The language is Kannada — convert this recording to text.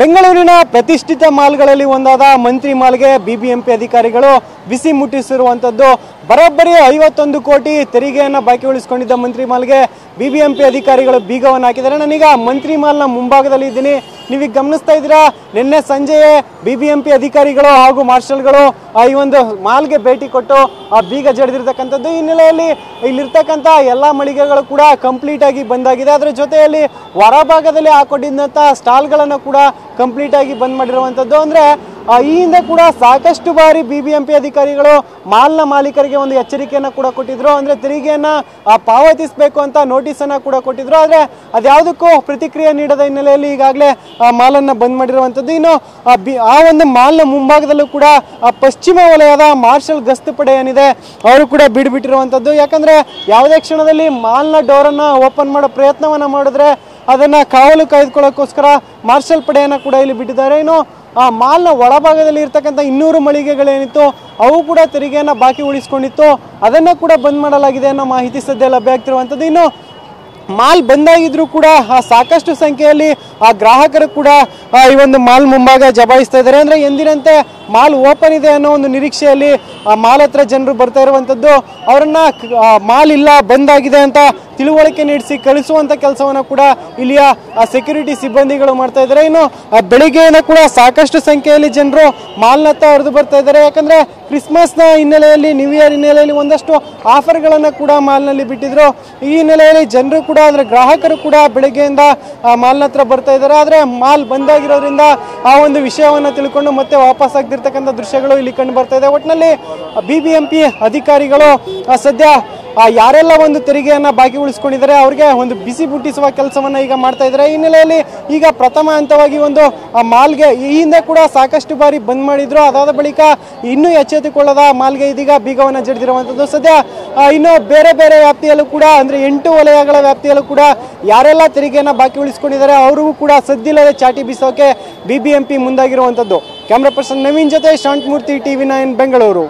ಬೆಂಗಳೂರಿನ ಪ್ರತಿಷ್ಠಿತ ಮಾಲ್ಗಳಲ್ಲಿ ಒಂದಾದ ಮಂತ್ರಿ ಮಾಲ್ಗೆ ಬಿಬಿಎಂಪಿ ಅಧಿಕಾರಿಗಳು ಬಿಸಿ ಮುಟ್ಟಿಸಿರುವಂತದ್ದು. ಬರೋಬ್ಬರಿ 51 ಕೋಟಿ ತೆರಿಗೆಯನ್ನು ಬಾಕಿ ಉಳಿಸಿಕೊಂಡಿದ್ದ ಮಂತ್ರಿ ಮಾಲ್ಗೆ ಬಿಬಿಎಂಪಿ ಅಧಿಕಾರಿಗಳು ಬೀಗವನ್ನು ಹಾಕಿದ್ದಾರೆ. ನಾನೀಗ ಮಂತ್ರಿ ಮಾಲ್ನ ಮುಂಭಾಗದಲ್ಲಿ ಇದ್ದೀನಿ. ನೀವೀಗ ಗಮನಿಸ್ತಾ ಇದ್ದೀರಾ, ನಿನ್ನೆ ಸಂಜೆಯೇ ಬಿಬಿಎಂಪಿ ಅಧಿಕಾರಿಗಳು ಹಾಗೂ ಮಾರ್ಷಲ್ಗಳು ಈ ಒಂದು ಮಾಲ್ಗೆ ಭೇಟಿ ಕೊಟ್ಟು ಬೀಗ ಜಡಿದಿರ್ತಕ್ಕಂಥದ್ದು. ಈ ಹಿನ್ನೆಲೆಯಲ್ಲಿ ಇಲ್ಲಿರ್ತಕ್ಕಂಥ ಎಲ್ಲ ಮಳಿಗೆಗಳು ಕೂಡ ಕಂಪ್ಲೀಟ್ ಆಗಿ ಬಂದಾಗಿದೆ. ಅದರ ಜೊತೆಯಲ್ಲಿ ಹೊರಭಾಗದಲ್ಲಿ ಹಾಕೊಂಡಿದ್ದಂಥ ಸ್ಟಾಲ್ಗಳನ್ನು ಕೂಡ ಕಂಪ್ಲೀಟ್ ಆಗಿ ಬಂದ್ ಮಾಡಿರುವಂಥದ್ದು. ಅಂದರೆ ಈ ಹಿಂದೆ ಕೂಡ ಸಾಕಷ್ಟು ಬಾರಿ ಬಿಬಿಎಂಪಿ ಅಧಿಕಾರಿಗಳು ಮಾಲ್ನ ಮಾಲೀಕರಿಗೆ ಒಂದು ಎಚ್ಚರಿಕೆಯನ್ನು ಕೂಡ ಕೊಟ್ಟಿದ್ರು. ಅಂದರೆ ತೆರಿಗೆಯನ್ನು ಪಾವತಿಸಬೇಕು ಅಂತ ನೋಟಿಸನ್ನು ಕೂಡ ಕೊಟ್ಟಿದ್ರು. ಆದರೆ ಅದ್ಯಾವುದಕ್ಕೂ ಪ್ರತಿಕ್ರಿಯೆ ನೀಡದ ಹಿನ್ನೆಲೆಯಲ್ಲಿ ಈಗಾಗಲೇ ಮಾಲನ್ನು ಬಂದ್ ಮಾಡಿರುವಂಥದ್ದು. ಇನ್ನು ಆ ಒಂದು ಮಾಲ್ನ ಮುಂಭಾಗದಲ್ಲೂ ಕೂಡ ಪಶ್ಚಿಮ ವಲಯದ ಮಾರ್ಷಲ್ ಗಸ್ತು ಪಡೆ ಏನಿದೆ ಅವರು ಕೂಡ ಬಿಟ್ಬಿಟ್ಟಿರುವಂಥದ್ದು. ಯಾಕಂದರೆ ಯಾವುದೇ ಕ್ಷಣದಲ್ಲಿ ಮಾಲ್ನ ಡೋರನ್ನು ಓಪನ್ ಮಾಡೋ ಪ್ರಯತ್ನವನ್ನು ಮಾಡಿದ್ರೆ ಅದನ್ನು ಕಾವಲು ಕಾಯ್ದುಕೊಳ್ಳೋಕ್ಕೋಸ್ಕರ ಮಾರ್ಷಲ್ ಪಡೆಯನ್ನು ಕೂಡ ಇಲ್ಲಿ ಬಿಟ್ಟಿದ್ದಾರೆ. ಇನ್ನು ಆ ಮಾಲ್ನ ಒಳಭಾಗದಲ್ಲಿ ಇರ್ತಕ್ಕಂಥ 200 ಮಳಿಗೆಗಳೇನಿತ್ತು ಅವು ಕೂಡ ತೆರಿಗೆಯನ್ನು ಬಾಕಿ ಉಳಿಸ್ಕೊಂಡಿತ್ತು. ಅದನ್ನು ಕೂಡ ಬಂದ್ ಮಾಡಲಾಗಿದೆ ಅನ್ನೋ ಮಾಹಿತಿ ಸದ್ಯ ಲಭ್ಯ ಆಗ್ತಿರುವಂಥದ್ದು. ಇನ್ನು ಮಾಲ್ ಬಂದಾಗಿದ್ರು ಕೂಡ ಸಾಕಷ್ಟು ಸಂಖ್ಯೆಯಲ್ಲಿ ಗ್ರಾಹಕರು ಕೂಡ ಈ ಒಂದು ಮಾಲ್ ಮುಂಭಾಗ ಜಮಾಯಿಸ್ತಾ ಇದ್ದಾರೆ. ಅಂದರೆ ಎಂದಿನಂತೆ ಮಾಲ್ ಓಪನ್ ಇದೆ ಅನ್ನೋ ಒಂದು ನಿರೀಕ್ಷೆಯಲ್ಲಿ ಮಾಲ್ ಹತ್ರ ಜನರು ಬರ್ತಾ ಇರುವಂಥದ್ದು. ಅವರನ್ನ ಮಾಲ್ ಇಲ್ಲ ಬಂದಾಗಿದೆ ಅಂತ ತಿಳುವಳಿಕೆ ನೀಡಿಸಿ ಕಳಿಸುವಂಥ ಕೆಲಸವನ್ನು ಕೂಡ ಇಲ್ಲಿಯ ಸೆಕ್ಯೂರಿಟಿ ಸಿಬ್ಬಂದಿಗಳು ಮಾಡ್ತಾ ಇದ್ದಾರೆ. ಇನ್ನು ಬೆಳಿಗ್ಗೆಯಿಂದ ಕೂಡ ಸಾಕಷ್ಟು ಸಂಖ್ಯೆಯಲ್ಲಿ ಜನರು ಮಾಲ್ನತ್ತ ಹರಿದು ಬರ್ತಾ ಇದ್ದಾರೆ. ಯಾಕಂದರೆ ಕ್ರಿಸ್ಮಸ್ನ ಹಿನ್ನೆಲೆಯಲ್ಲಿ, ನ್ಯೂ ಇಯರ್ ಹಿನ್ನೆಲೆಯಲ್ಲಿ ಒಂದಷ್ಟು ಆಫರ್ಗಳನ್ನು ಕೂಡ ಮಾಲ್ನಲ್ಲಿ ಬಿಟ್ಟಿದ್ರು. ಈ ಹಿನ್ನೆಲೆಯಲ್ಲಿ ಜನರು ಕೂಡ ಅಂದರೆ ಗ್ರಾಹಕರು ಕೂಡ ಬೆಳಗ್ಗೆಯಿಂದ ಮಾಲ್ನ ಹತ್ರ ಬರ್ತಾ ಇದ್ದಾರೆ. ಆದರೆ ಮಾಲ್ ಬಂದಾಗಿರೋದ್ರಿಂದ ಆ ಒಂದು ವಿಷಯವನ್ನು ತಿಳ್ಕೊಂಡು ಮತ್ತೆ ವಾಪಸ್ ಆಗ್ತಿರ್ತಕ್ಕಂಥ ದೃಶ್ಯಗಳು ಇಲ್ಲಿ ಕಂಡು ಬರ್ತಾ ಇದೆ. ಒಟ್ಟಿನಲ್ಲಿ ಬಿಬಿಎಂಪಿ ಅಧಿಕಾರಿಗಳು ಸದ್ಯ ಯಾರೆಲ್ಲ ಒಂದು ತೆರಿಗೆಯನ್ನು ಬಾಕಿ ಉಳಿಸ್ಕೊಂಡಿದ್ದಾರೆ ಅವ್ರಿಗೆ ಒಂದು ಬಿಸಿ ಮುಟ್ಟಿಸುವ ಕೆಲಸವನ್ನು ಈಗ ಮಾಡ್ತಾ ಇದ್ದಾರೆ. ಈ ಹಿನ್ನೆಲೆಯಲ್ಲಿ ಈಗ ಪ್ರಥಮ ಹಂತವಾಗಿ ಒಂದು ಮಾಲ್ಗೆ ಈ ಹಿಂದೆ ಕೂಡ ಸಾಕಷ್ಟು ಬಾರಿ ಬಂದ್ ಮಾಡಿದ್ರು. ಅದಾದ ಬಳಿಕ ಇನ್ನೂ ಎಚ್ಚೆತ್ತುಕೊಳ್ಳದ ಮಾಲ್ಗೆ ಇದೀಗ ಬೀಗವನ್ನು ಜಡಿದಿರುವಂಥದ್ದು. ಸದ್ಯ ಇನ್ನು ಬೇರೆ ಬೇರೆ ವ್ಯಾಪ್ತಿಯಲ್ಲೂ ಕೂಡ ಅಂದರೆ 8 ವಲಯಗಳ ವ್ಯಾಪ್ತಿಯಲ್ಲೂ ಕೂಡ ಯಾರೆಲ್ಲ ತೆರಿಗೆಯನ್ನು ಬಾಕಿ ಉಳಿಸ್ಕೊಂಡಿದ್ದಾರೆ ಅವ್ರಿಗೂ ಕೂಡ ಸದ್ದಿಲ್ಲದೆ ಚಾಟಿ ಬೀಸೋಕೆ ಬಿಬಿಎಂಪಿ ಮುಂದಾಗಿರುವಂಥದ್ದು. ಕ್ಯಾಮ್ರಾ ಪರ್ಸನ್ ನವೀನ್ ಜೊತೆ ಶಾಂತಮೂರ್ತಿ, TV9 ಬೆಂಗಳೂರು.